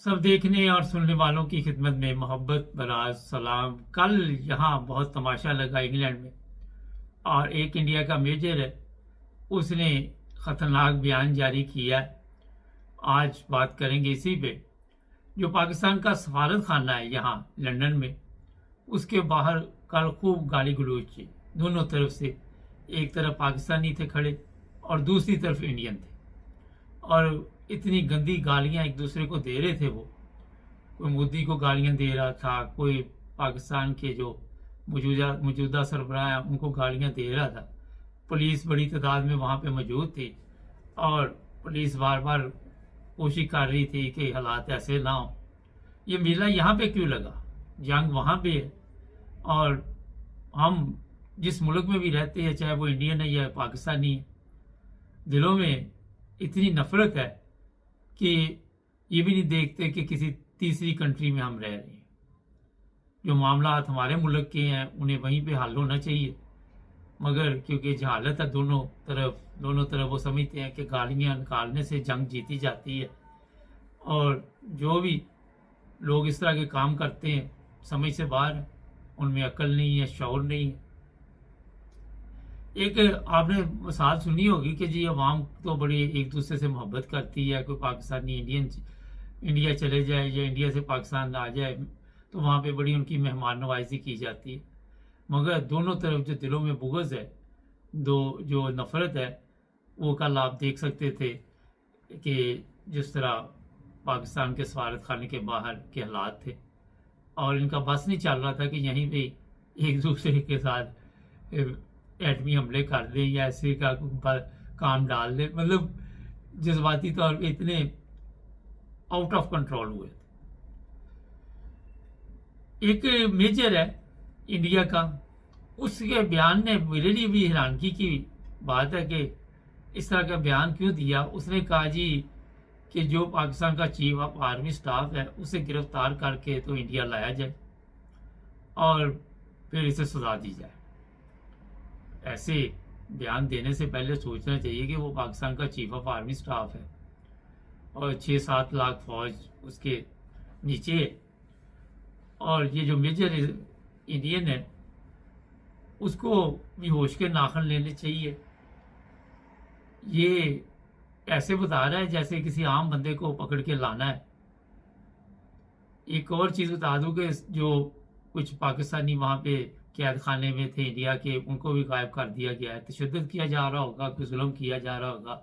सब देखने और सुनने वालों की खिदमत में मोहब्बत भरा सलाम। कल यहाँ बहुत तमाशा लगा इंग्लैंड में, और एक इंडिया का मेजर है, उसने खतरनाक बयान जारी किया। आज बात करेंगे इसी पे। जो पाकिस्तान का सफारत खाना है यहाँ लंदन में, उसके बाहर कल खूब गाली गलौज थी दोनों तरफ से। एक तरफ पाकिस्तानी थे खड़े और दूसरी तरफ इंडियन थे, और इतनी गंदी गालियां एक दूसरे को दे रहे थे। वो कोई मोदी को गालियां दे रहा था, कोई पाकिस्तान के जो मौजूदा सरबराह हैं उनको गालियां दे रहा था। पुलिस बड़ी तादाद में वहां पे मौजूद थी, और पुलिस बार बार कोशिश कर रही थी कि हालात ऐसे ना हो। ये मेला यहाँ पे क्यों लगा? जंग वहां पे है, और हम जिस मुल्क में भी रहते हैं, चाहे वो इंडियन है या पाकिस्तानी है, दिलों में इतनी नफरत है कि ये भी नहीं देखते कि किसी तीसरी कंट्री में हम रह रहे हैं। जो मामला हमारे मुल्क के हैं उन्हें वहीं पे हल होना चाहिए, मगर क्योंकि जहालत है दोनों तरफ वो समझते हैं कि गालियां निकालने से जंग जीती जाती है। और जो भी लोग इस तरह के काम करते हैं समझ से बाहर है, उनमें अक्ल नहीं है, शौर नहीं है। एक आपने मिसाल सुनी होगी कि जी अवाम तो बड़ी एक दूसरे से मोहब्बत करती है। कोई पाकिस्तानी इंडिया चले जाए या इंडिया से पाकिस्तान आ जाए तो वहाँ पे बड़ी उनकी मेहमान नवाजी की जाती है। मगर दोनों तरफ जो दिलों में बुग़्ज़ है, दो जो नफ़रत है, वो कल आप देख सकते थे कि जिस तरह पाकिस्तान के सफारत खाने के बाहर के हालात थे, और इनका बस नहीं चल रहा था कि यहीं पे एक दूसरे के साथ एटमी हमले कर दे या ऐसे का काम डाल दे। मतलब जज्बाती तौर पे इतने आउट ऑफ कंट्रोल हुए थे। एक मेजर है इंडिया का, उसके बयान ने मेरे लिए भी हैरानगी की बात है कि इस तरह का बयान क्यों दिया। उसने कहा जी कि जो पाकिस्तान का चीफ ऑफ आर्मी स्टाफ है उसे गिरफ्तार करके तो इंडिया लाया जाए और फिर इसे सजा दी जाए। ऐसे बयान देने से पहले सोचना चाहिए कि वो पाकिस्तान का चीफ ऑफ आर्मी स्टाफ है और 6-7 लाख फौज उसके नीचे है, और ये जो मेजर इंडियन है उसको भी होश के नाखन लेने चाहिए। ये ऐसे बता रहा है जैसे किसी आम बंदे को पकड़ के लाना है। एक और चीज़ बता दूं कि जो कुछ पाकिस्तानी वहाँ पे कैद खाने में थे इंडिया के, उनको भी गायब कर दिया गया है। तशद्दुद किया जा रहा होगा, कुछ जुल्म किया जा रहा होगा,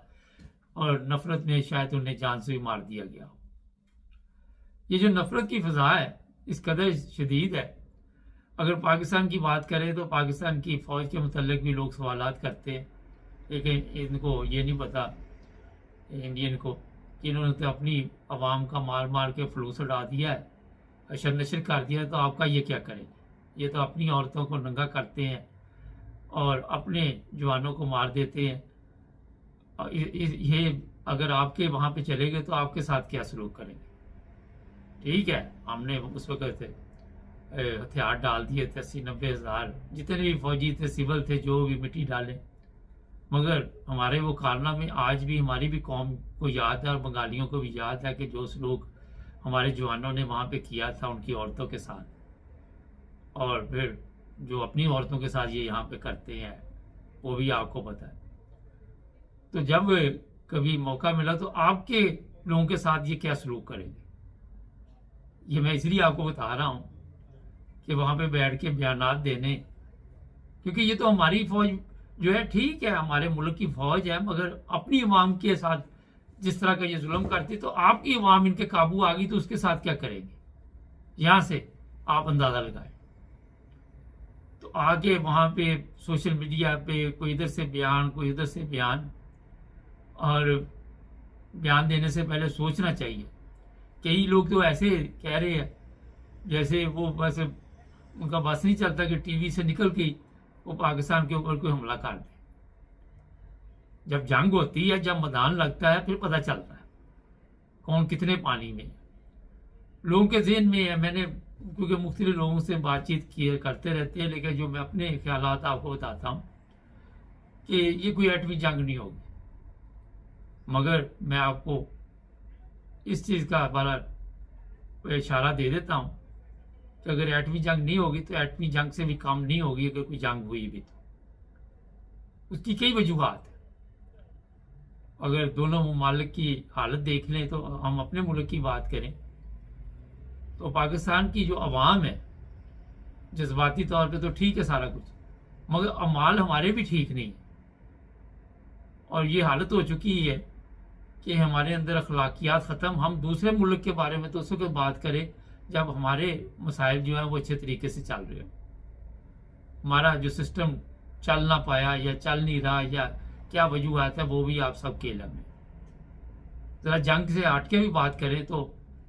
और नफरत में शायद उन्हें जान से भी मार दिया गया हो। ये जो नफरत की फिजा है इस कदर शदीद है। अगर पाकिस्तान की बात करें तो पाकिस्तान की फ़ौज के मुतल्लिक भी लोग सवालात करते हैं, लेकिन इनको ये नहीं पता इंडियन को कि इन्होंने तो अपनी आवाम का मार मार के फलूस उड़ा दिया है, अशर नशर कर दिया, तो आपका ये क्या करेंगे? ये तो अपनी औरतों को नंगा करते हैं और अपने जवानों को मार देते हैं। ये अगर आपके वहाँ पे चले गए तो आपके साथ क्या सलूक करेंगे? ठीक है, हमने उस वक्त हथियार डाल दिए थे 80-90 हज़ार, जितने भी फौजी थे, सिविल थे, जो भी मिट्टी डाले, मगर हमारे वो कारनामे आज भी हमारी भी कौम को याद है और बंगालियों को भी याद है कि जो सलूक हमारे जवानों ने वहाँ पे किया था उनकी औरतों के साथ, और फिर जो अपनी औरतों के साथ ये यहाँ पे करते हैं वो भी आपको पता है। तो जब कभी मौका मिला तो आपके लोगों के साथ ये क्या सलूक करेंगे? ये मैं इसलिए आपको बता रहा हूँ कि वहाँ पे बैठ के बयानात देने, क्योंकि ये तो हमारी फौज जो है, ठीक है हमारे मुल्क की फौज है, मगर अपनी अवाम के साथ जिस तरह का ये जुल्म करती, तो आपकी अवाम इनके काबू आ गई तो उसके साथ क्या करेंगे? यहाँ से आप अंदाजा लगाएं। तो आगे वहाँ पे सोशल मीडिया पे कोई इधर से बयान, कोई उधर से बयान, और बयान देने से पहले सोचना चाहिए। कई लोग तो ऐसे कह रहे हैं जैसे वो बस उनका बस नहीं चलता कि टीवी से निकल के वो पाकिस्तान के ऊपर कोई हमला कर दे। जब जंग होती है, जब मैदान लगता है, फिर पता चलता है कौन कितने पानी में है। लोगों के ज़हन में है, मैंने क्योंकि मुख्तलिफ लोगों से बातचीत किए करते रहते हैं, लेकिन जो मैं अपने ख्यालात आपको बताता हूँ कि ये कोई एटमी जंग नहीं होगी, मगर मैं आपको इस चीज़ का बड़ा इशारा दे देता हूँ कि अगर एटमी जंग नहीं होगी तो एटमी जंग से भी कम नहीं होगी अगर कोई जंग हुई भी तो। उसकी कई वजूहत है। अगर दोनों ममालिक की हालत देख लें तो हम अपने मुल्क की बात करें तो पाकिस्तान की जो अवाम है जज्बाती तौर पे तो ठीक है सारा कुछ, मगर अमाल हमारे भी ठीक नहीं है। और ये हालत हो चुकी है कि हमारे अंदर अखलाकियात ख़त्म। हम दूसरे मुल्क के बारे में तो उस वक्त बात करें जब हमारे मसाइल जो हैं वो अच्छे तरीके से चल रहे हो। हमारा जो सिस्टम चल ना पाया या चल नहीं रहा या क्या वजूहत है वो भी आप सबके इल्म में। ज़रा जंग से हट के भी बात करें तो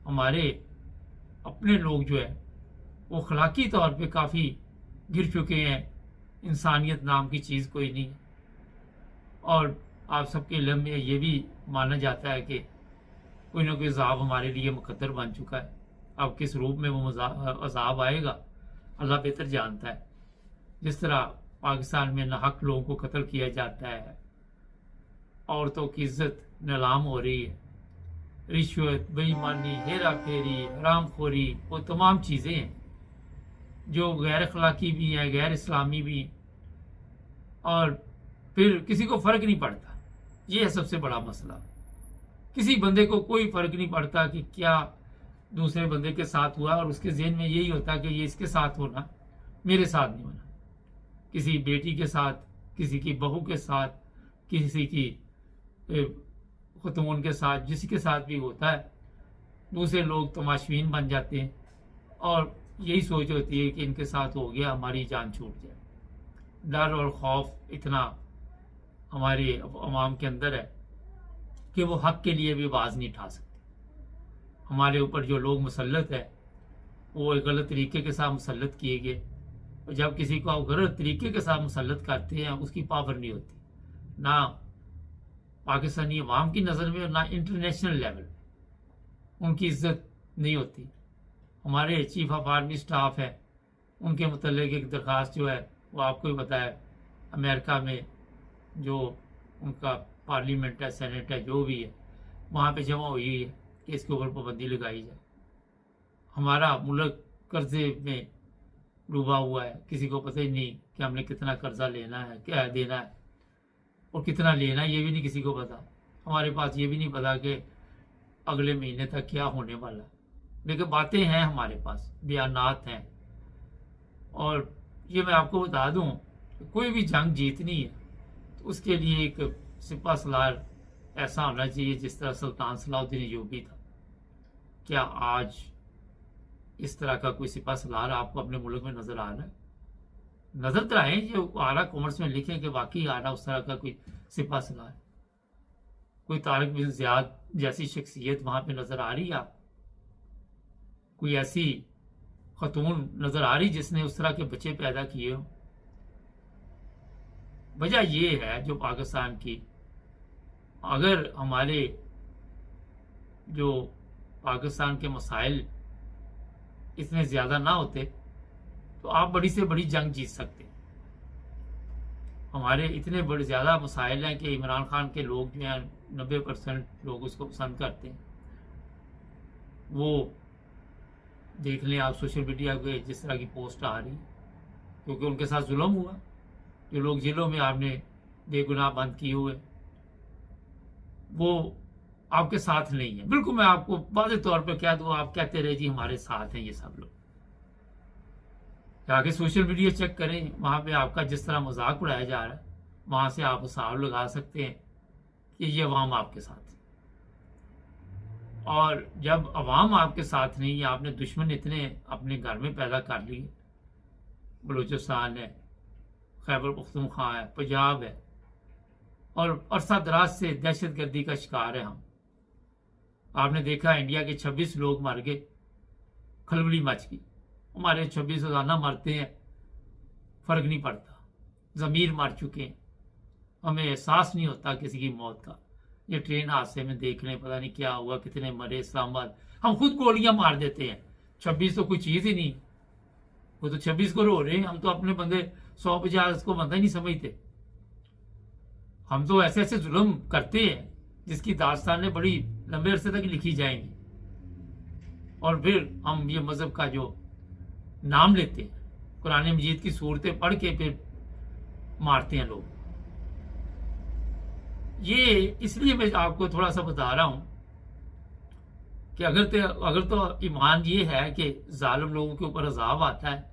हमारे अपने लोग जो है वो अखलाकी तौर पे काफ़ी गिर चुके हैं। इंसानियत नाम की चीज़ कोई नहीं है। और आप सबके इल्म में ये भी माना जाता है कि कोई ना कोई अज़ाब हमारे लिए मुकद्दर बन चुका है। अब किस रूप में वो अज़ाब आएगा अल्लाह बेहतर जानता है। जिस तरह पाकिस्तान में नाहक लोगों को कत्ल किया जाता है, औरतों की इज्जत नीलाम हो रही है, रिश्वत, बेईमानी, हेरा फेरी, हरामखोरी, वो तमाम चीज़ें हैं जो गैर अखलाकी भी हैं, गैर इस्लामी भी हैं, और फिर किसी को फ़र्क नहीं पड़ता। ये है सबसे बड़ा मसला। किसी बंदे को कोई फ़र्क नहीं पड़ता कि क्या दूसरे बंदे के साथ हुआ, और उसके ज़हन में यही होता कि ये इसके साथ होना, मेरे साथ नहीं होना। किसी बेटी के साथ, किसी की बहू के साथ, किसी की ख़तून के साथ, जिसी के साथ भी होता है, दूसरे लोग तमाशवीन बन जाते हैं और यही सोच होती है कि इनके साथ हो गया हमारी जान छूट जाए। डर और खौफ इतना हमारे अवाम के अंदर है कि वो हक के लिए भी आवाज़ नहीं उठा सकते। हमारे ऊपर जो लोग मुसल्लत है वो एक गलत तरीके के साथ मुसल्लत किए गए, और जब किसी को आप गलत तरीके के साथ मुसल्लत करते हैं उसकी पावर नहीं होती, ना पाकिस्तानी अवाम की नज़र में और ना इंटरनेशनल लेवल उनकी इज्जत नहीं होती। हमारे चीफ ऑफ आर्मी स्टाफ है, उनके मुतल्लिक एक दरख्वास्त जो है वो आपको ही पता है, अमेरिका में जो उनका पार्लियामेंट है, सेनेट है, जो भी है, वहाँ पे जमा हुई है कि इसके ऊपर पाबंदी लगाई जाए। हमारा मुल्क कर्जे में डूबा हुआ है, किसी को पता ही नहीं कि हमने कितना कर्जा लेना है, क्या देना है और कितना लेना है, ये भी नहीं किसी को पता। हमारे पास ये भी नहीं पता कि अगले महीने तक क्या होने वाला है। लेकिन बातें हैं हमारे पास, बयानात हैं। और ये मैं आपको बता दूं कि कोई भी जंग जीतनी है तो उसके लिए एक सिपा सलार ऐसा होना चाहिए जिस तरह सुल्तान सलाहुद्दीन अय्यूबी था। क्या आज इस तरह का कोई सिपा सलार आपको अपने मुल्क में नजर आ रहा है? नजर तो आए, जो आरा कॉमर्स में लिखें कि वाकई आ रहा उस तरह का कोई सिपा सलार, कोई तारिक बिन ज़ियाद जैसी शख्सियत वहां पे नजर आ रही है? आप कोई ऐसी खतून नजर आ रही जिसने उस तरह के बच्चे पैदा किए हो? वजह ये है जो पाकिस्तान की, अगर हमारे जो पाकिस्तान के मसाइल इतने ज़्यादा ना होते तो आप बड़ी से बड़ी जंग जीत सकते। हमारे इतने बड़े ज़्यादा मसाइल हैं कि इमरान खान के लोग जो हैं 90% लोग उसको पसंद करते हैं। वो देख लें आप सोशल मीडिया पे जिस तरह की पोस्ट आ रही, क्योंकि उनके साथ जुल्म हुआ। जो लोग जेलों में आपने बेगुनाह बंद किए हुए, वो आपके साथ नहीं है। बिल्कुल मैं आपको वाज़ेह तौर पर कह दूँ, आप कहते रहे जी हमारे साथ हैं ये सब लोग। जाके सोशल मीडिया चेक करें, वहाँ पे आपका जिस तरह मजाक उड़ाया जा रहा है, वहाँ से आप हिसाब लगा सकते हैं कि ये अवाम आपके साथ है। और जब अवाम आपके साथ नहीं है, आपने दुश्मन इतने अपने घर में पैदा कर लिए, बलूचिस्तान है, खैबर पख्तूनख्वा है, पंजाब है, और अरसा दराज से दहशतगर्दी का शिकार है हम। आपने देखा इंडिया के 26 लोग मर गए, खलबली मच गई। हमारे 26 रोजाना मरते हैं, फर्क नहीं पड़ता, ज़मीर मर चुके हैं, हमें एहसास नहीं होता किसी की मौत का। ये ट्रेन हादसे में देख लें, पता नहीं क्या हुआ, कितने मरे इस्लामाबाद। हम खुद गोलियां मार देते हैं, 26 तो कोई चीज़ ही नहीं, वो तो 26 को रो रहे हैं। हम तो अपने बंदे 150 को बंदा ही नहीं समझते। हम तो ऐसे ऐसे जुल्म करते हैं जिसकी दास्तानें बड़ी लंबे अरसे तक लिखी जाएंगी। और फिर हम ये मजहब का जो नाम लेते हैं, कुरान मजीद की सूरतें पढ़ के फिर मारते हैं लोग। ये इसलिए मैं आपको थोड़ा सा बता रहा हूं कि अगर तो ईमान ये है कि जालिम लोगों के ऊपर अजाब आता है,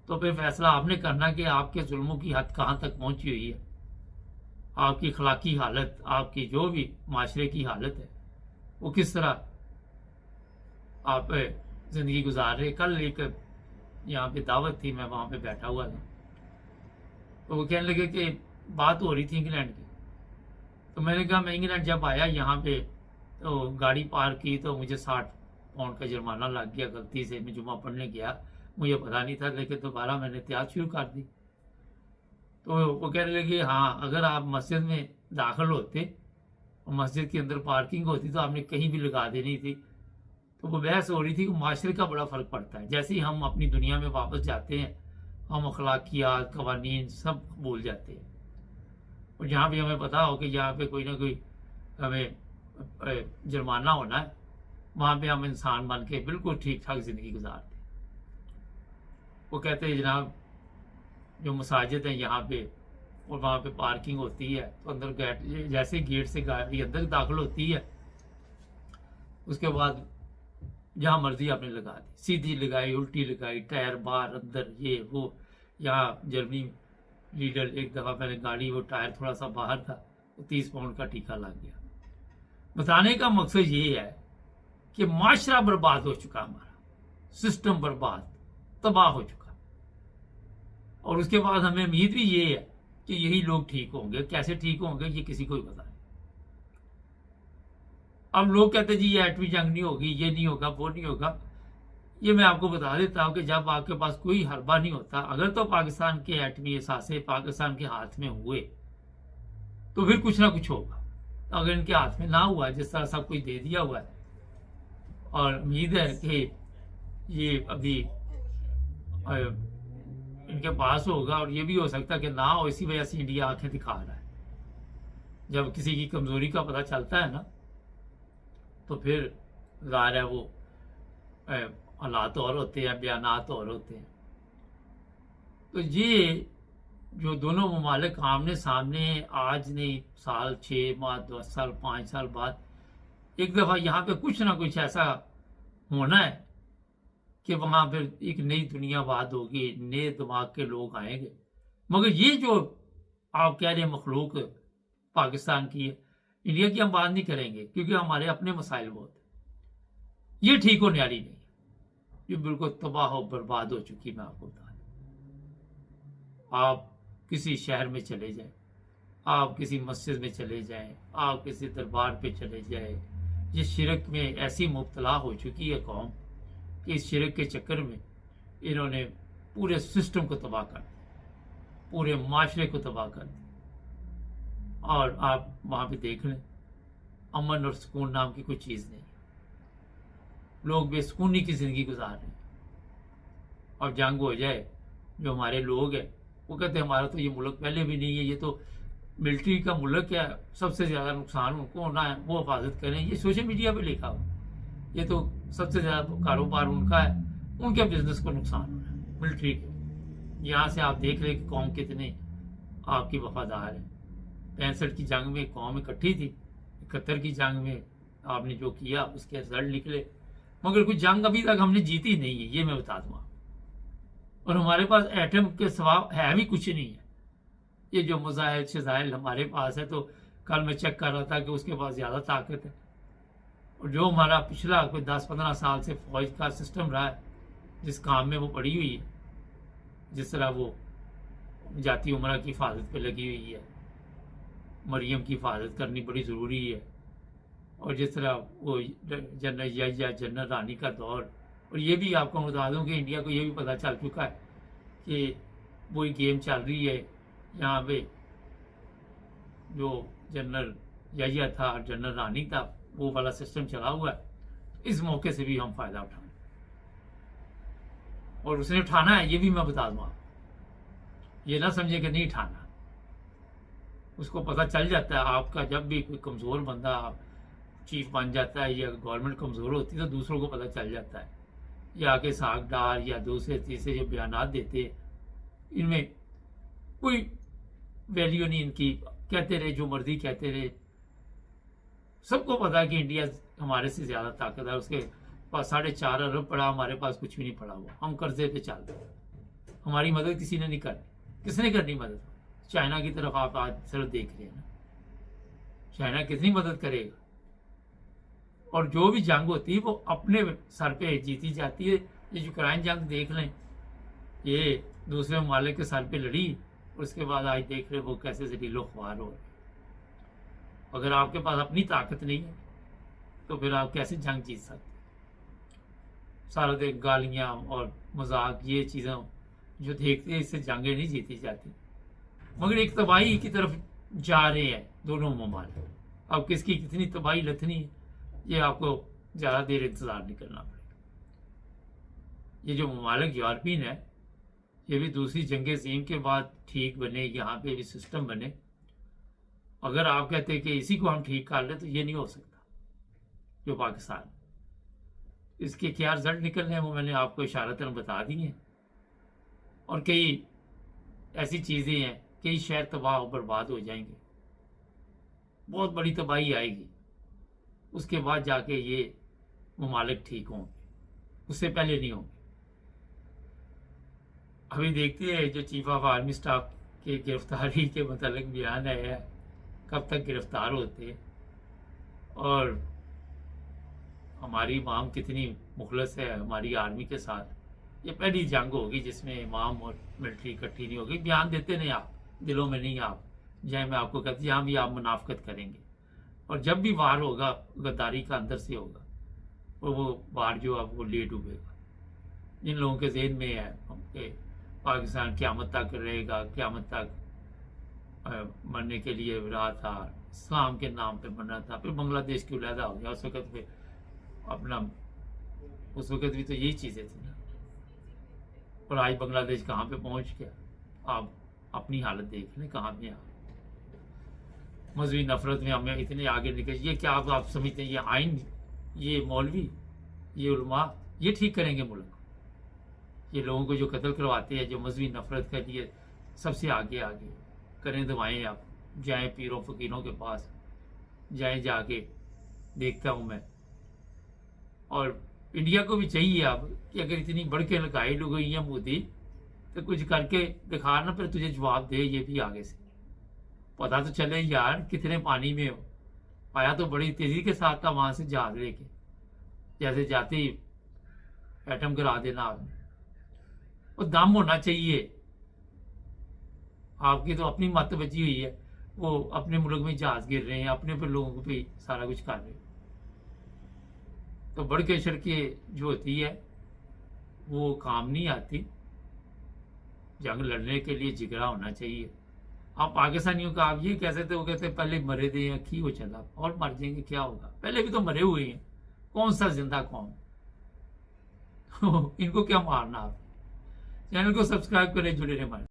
तो फिर फैसला आपने करना कि आपके जुल्मों की हद कहां तक पहुंची हुई है, आपकी अखलाकी हालत, आपकी जो भी माशरे की हालत है वो किस तरह आप जिंदगी गुजार रहे। कल एक यहाँ पे दावत थी, मैं वहां पे बैठा हुआ था, तो वो कहने लगे कि बात हो रही थी इंग्लैंड की। तो मैंने कहा मैं इंग्लैंड जब आया यहाँ पे तो गाड़ी पार्क की तो मुझे 60 पाउंड का जुर्माना लग गया। गलती से मैं जुम्मा पढ़ने गया, मुझे पता नहीं था, लेकिन दोबारा मैंने एहतियात शुरू कर दी। तो वो कहने लगे हाँ, अगर आप मस्जिद में दाखिल होते और मस्जिद के अंदर पार्किंग होती तो आपने कहीं भी लगा देनी थी। तो वो बहस हो रही थी कि माशरे का बड़ा फर्क पड़ता है। जैसे ही हम अपनी दुनिया में वापस जाते हैं, हम अखलाकियात, कवानीन सब भूल जाते हैं। और जहाँ भी हमें पता हो कि यहाँ पे कोई ना कोई हमें जुर्माना होना है, वहाँ पे हम इंसान बन के बिल्कुल ठीक ठाक जिंदगी गुजारते हैं। वो कहते हैं जनाब जो मसाजिद है यहाँ पे और वहाँ पे पार्किंग होती है, तो अंदर गेट, जैसे गेट से गाड़ी अंदर दाखिल होती है, उसके बाद जहाँ मर्जी आपने लगा दी, सीधी लगाई, उल्टी लगाई, टायर बाहर अंदर, ये वो। यहाँ जर्मनी लीडर एक दफ़ा मैंने गाड़ी, वो टायर थोड़ा सा बाहर था, तो 30 पाउंड का टीका लग गया। बताने का मकसद ये है कि माशरा बर्बाद हो चुका, हमारा सिस्टम बर्बाद, तबाह हो चुका। और उसके बाद हमें उम्मीद भी ये है कि यही लोग ठीक होंगे। कैसे ठीक होंगे ये किसी को ही पता नहीं। अब लोग कहते जी ये एटमी जंग नहीं होगी, ये नहीं होगा, वो नहीं होगा। ये मैं आपको बता देता हूं कि जब आपके पास कोई हरबा नहीं होता, अगर तो पाकिस्तान के एटमी असासे पाकिस्तान के हाथ में हुए तो फिर कुछ ना कुछ होगा। अगर इनके हाथ में ना हुआ, जिस तरह सब कुछ दे दिया हुआ है, और उम्मीद है कि ये अभी इनके पास होगा, और ये भी हो सकता है कि ना हो, इसी वजह से इंडिया आंखें दिखा रहा है। जब किसी की कमजोरी का पता चलता है ना, तो फिर ज़ाहिर है वो हालात और होते हैं, बयानात और होते हैं। तो ये जो दोनों ममालिक आमने सामने आज नहीं, साल 6 माह 10 साल 5 साल बाद एक दफ़ा यहाँ पे कुछ ना कुछ ऐसा होना है कि वहाँ फिर एक नई दुनियावाद होगी, नए दिमाग के लोग आएंगे। मगर ये जो आप कह रहे हैं मखलूक पाकिस्तान की है, इंडिया की हम बात नहीं करेंगे क्योंकि हमारे अपने मसाइल बहुत है। ये ठीक होने वाली नहीं, ये बिल्कुल तबाह और बर्बाद हो चुकी। मैं आपको बता दूं, आप किसी शहर में चले जाएं, आप किसी मस्जिद में चले जाएं, आप किसी दरबार पे चले जाएं, ये शिरक में ऐसी मुब्तला हो चुकी है कौम कि इस शिरक के चक्कर में इन्होंने पूरे सिस्टम को तबाह कर दिया, पूरे माशरे को तबाह कर दिया। और आप वहां पे देख लें, अमन और सुकून नाम की कोई चीज नहीं, लोग बेसुकूनी की जिंदगी गुजार रहे हैं। और जंग हो जाए, जो हमारे लोग हैं वो कहते हैं हमारा तो ये मुल्क पहले भी नहीं है, ये तो मिलिट्री का मुल्क है, सबसे ज्यादा नुकसान उनको होना है, वो हिफाजत करें। ये सोशल मीडिया पे लिखा हुआ, ये तो सबसे ज्यादा कारोबार उनका है, उनके बिजनेस को नुकसान हो रहा है मिलिट्री के। यहाँ से आप देख लें कि कौम कितने आपकी वफादार है। 65 की जंग में कौम इकट्ठी थी, 71 की जंग में आपने जो किया उसके रिजल्ट निकले, मगर कोई जंग अभी तक हमने जीती नहीं है, ये मैं बता दूंगा। और हमारे पास एटम के सिवा है भी कुछ नहीं है। ये जो मजाइल शजाइल हमारे पास है, तो कल मैं चेक कर रहा था कि उसके पास ज्यादा ताकत है। और जो हमारा पिछला कोई 10-15 साल से फौज का सिस्टम रहा है, जिस काम में वो पड़ी हुई है, जिस तरह वो जाती उमरा की हिफाजत पे लगी हुई है, मरियम की हिफाजत करनी बड़ी ज़रूरी है, और जिस तरह वो जनरल या जनरल रानी का दौर। और ये भी आपको बता दूं कि इंडिया को ये भी पता चल चुका है कि वही गेम चल रही है यहाँ पे, जो जनरल या था और जनरल रानी था, वो वाला सिस्टम चला हुआ है। इस मौके से भी हम फायदा उठाएं, और उसने उठाना है, ये भी मैं बता दूं। ये ना समझे कि नहीं उठाना, उसको पता चल जाता है। आपका जब भी कोई कमजोर बंदा चीफ बन जाता है या गवर्नमेंट कमज़ोर होती है तो दूसरों को पता चल जाता है, या आके सागदार या दूसरे तीसरे जो बयान देते हैं, इनमें कोई वैल्यू नहीं इनकी, कहते रहे जो मर्जी कहते रहे। सबको पता है कि इंडिया हमारे से ज़्यादा ताकत है, उसके पास 4.5 अरब पड़ा, हमारे पास कुछ भी नहीं पड़ा हुआ, हम कर्जे पे चल रहे हैं। हमारी मदद किसी ने नहीं करनी। किसने करनी मदद? चाइना की तरफ आप आज सिर्फ देख रहे हैं ना, चाइना कितनी मदद करेगा। और जो भी जंग होती है वो अपने सर पे जीती जाती है। ये यूक्रेन जंग देख लें, ये दूसरे ममालिक के सर पे लड़ी, उसके बाद आज देख रहे वो कैसे जलीलो ख्वार हो रहे। अगर आपके पास अपनी ताकत नहीं है तो फिर आप कैसे जंग जीत सकते? सारा दिन गालियाँ और मजाक, ये चीज़ें जो देखते हैं, इससे जंगें नहीं जीती जाती, मगर एक तबाही की तरफ जा रहे हैं दोनों ममालिक। अब किसकी कितनी तबाही लथनी है, ये आपको ज़्यादा देर इंतज़ार नहीं करना पड़ेगा। ये जो ममालिक यूरोपियन है, ये भी दूसरी जंग अज़ीम के बाद ठीक बने, यहाँ पे भी सिस्टम बने। अगर आप कहते हैं कि इसी को हम ठीक कर लें तो ये नहीं हो सकता। जो पाकिस्तान, इसके क्या रिजल्ट निकलने हैं वो मैंने आपको इशारतन बता दी हैं। और कई ऐसी चीज़ें हैं, कई शहर तबाह और बर्बाद हो जाएंगे, बहुत बड़ी तबाही आएगी, उसके बाद जाके ये ममालिक ठीक होंगे, उससे पहले नहीं होंगे। अभी देखते हैं जो चीफ ऑफ आर्मी स्टाफ के गिरफ्तारी के मतलब बयान आया है, कब तक गिरफ्तार होते हैं और हमारी इमाम कितनी मुखलस है हमारी आर्मी के साथ। ये पहली जंग होगी जिसमें इमाम और मिलिट्री इकट्ठी नहीं होगी। बयान देते नहीं आप, दिलों में नहीं आप, जय मैं आपको कहती यहाँ भी आप मुनाफकत करेंगे। और जब भी वार होगा गद्दारी का अंदर से होगा, और वो वार जो अब वो लेट डूबेगा। जिन लोगों के जेहन में है कि पाकिस्तान क़यामत तक रहेगा, क़यामत तक मरने के लिए रहा था, इस्लाम के नाम पे बना था, फिर बांग्लादेश की उलहदा हो गया उस वक़्त पे अपना, उस वक़्त भी तो यही चीज़ें थी ना। और आज बांग्लादेश कहाँ पे पहुँच गया, आप अपनी हालत देख लें कहाँ पे आप। मजहबी नफरत में हमें इतने आगे निकल, ये क्या आप समझते हैं ये आइन, ये मौलवी, ये उलमा ये ठीक करेंगे मुल्क? ये लोगों को जो कत्ल करवाते हैं, जो मजहबी नफरत के लिए सबसे आगे आगे करें दवाएँ। आप जाएँ पीरों फकीरों के पास जाएँ, जाके देखता हूँ मैं। और इंडिया को भी चाहिए अब कि अगर इतनी बढ़ के लगाई गई है मोदी, तो कुछ करके दिखा ना, फिर तुझे जवाब दे ये भी आगे से, पता तो चले यार कितने पानी में हो। आया तो बड़ी तेजी के साथ था वहां से जहाज लेके, जैसे जाते ही एटम गिरा देना आपने। और दम होना चाहिए। आपकी तो अपनी मत बची हुई है, वो अपने मुल्क में जहाज गिर रहे हैं, अपने पे लोगों को भी सारा कुछ कर रहे हैं। तो बढ़ के चढ़ के जो होती है वो काम नहीं आती। जंग लड़ने के लिए जिगरा होना चाहिए। आप पाकिस्तानियों का आप ये कह सकते हो, कहते पहले मरे थे अखी हो चला और मर जाएंगे, क्या होगा? पहले भी तो मरे हुए हैं, कौन सा जिंदा कौन? इनको क्या मारना? आप चैनल को सब्सक्राइब करें, जुड़े रहे हमारे।